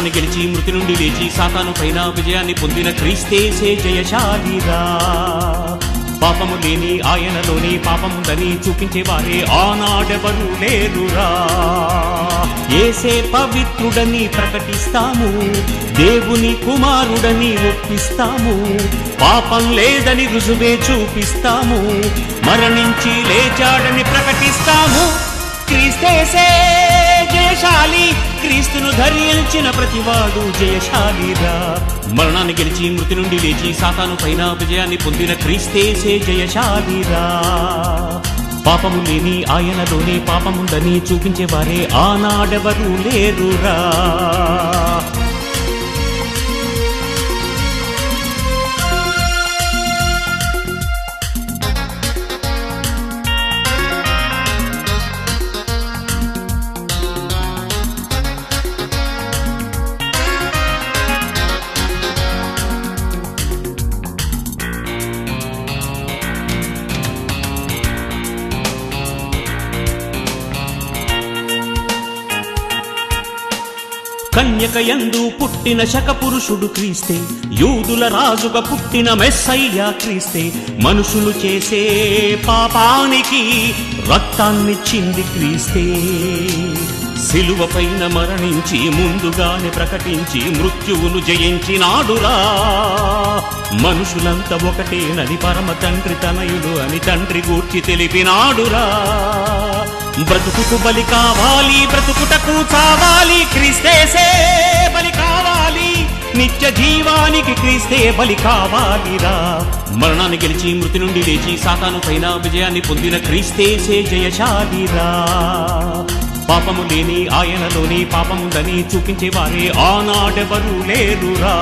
మరణాన్ని గెలిచి మృతి నుండి లేచి సాతాను పైన విజయాన్ని పొందిన క్రీస్తేసే జయశాలిరా. పాపము లేని ఆయనలోని పాపముందని చూపించేవారే ఆనాడెవరూ లేరురా. యేసే పవిత్రుడని ప్రకటిస్తాము, దేవుని కుమారుడని ఒప్పిస్తాము, పాపం లేదని రుజువే చూపిస్తాము, మరణించి లేచాడని ప్రకటిస్తాము. క్రీస్తేసే జయశాలి, క్రీస్తును ధరించిన ప్రతివాడు జయశాలిరా. మరణాన్ని గెలిచి మృతి నుండి లేచి సాతాను పైన విజయాన్ని పొందిన క్రీస్తేసే జయశాలిరా. పాపము లేని ఆయనలోనే పాపముందని చూపించేవారే ఆనాడెవరూ లేరురా. కన్యకయందు పుట్టిన శకపురుషుడు క్రీస్తే, యూదుల రాజుగా పుట్టిన మెస్సయ్య క్రీస్తే, మనుషులు చేసే పాపానికి రక్తాన్నిచ్చింది క్రీస్తే. సిలువ పైన మరణించి ముందుగానే ప్రకటించి మృత్యువును జయించినాడురా. మనుషులంతా ఒకటేనని పరమ తండ్రి తనయుడు అని తండ్రి గూర్చి తెలిపినాడురా. బ్రతుకుకు బలి కావాలి, బ్రతుకుటకు చావాలి, క్రీస్తేసే బలి కావాలి, నిత్య జీవానికి క్రీస్తే బలి కావాలిరా. మరణాన్ని గెలిచి మృతి నుండి లేచి సాతాను పైన విజయాన్ని పొందిన క్రీస్తేసే జయశాలిరా. పాపము లేని ఆయనలోని పాపముందని చూపించేవారే ఆనాడెవరూ లేరురా.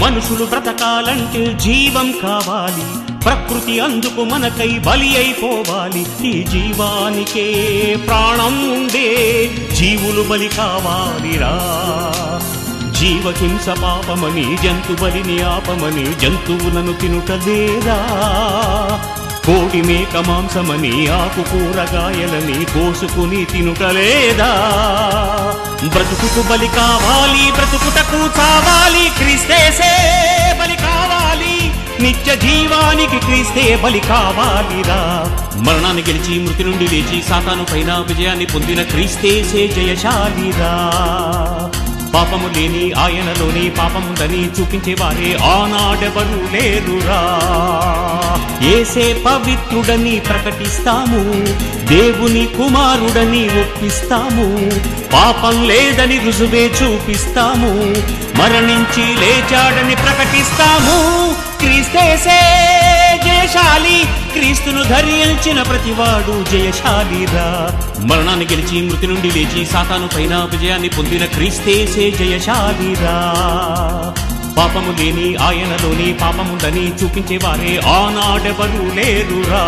మనుషులు బ్రతకాలంటే జీవం కావాలి, ప్రకృతి అందుకు మనకై బలి అయిపోవాలి. ఈ జీవానికే ప్రాణం ఉండే జీవులు బలి కావాలిరా. జీవహింస పాపమని జంతు బలిని ఆపమని జంతువులను తినుటలేదా. కోడి మేక మాంసమని ఆకు కూరగాయలని కోసుకుని తినుటలేదా. బ్రతుకుకు బలి కావాలి, బ్రతుకుటకు చావాలి, క్రీస్తేసే బలి కావాలి, నిత్య జీవానికి క్రీస్తే బలి కావాలిరా. మరణాన్ని గెలిచి మృతి నుండి లేచి సాతాను పైన విజయాన్ని పొందిన క్రీస్తేసే జయశాలిరా. పాపము లేని ఆయనలోని పాపముందని చూపించేవారే ఆనాడెవరూ లేరురా. యేసే పవిత్రుడని ప్రకటిస్తాము, దేవుని కుమారుడని ఒప్పిస్తాము, పాపం లేదని రుజువే చూపిస్తాము, మరణించి లేచాడని ప్రకటిస్తాము. క్రీస్తేసే జయశాలి, క్రీస్తును ధరించిన ప్రతివాడు జయశాలిరా. మరణాన్ని గెలిచి మృతి నుండి లేచి సాతాను పైన విజయాన్ని పొందిన క్రీస్తేసే జయశాలిరా. పాపము లేని ఆయనలోని పాపముందని చూపించేవారే ఆనాడెవరూ లేరురా.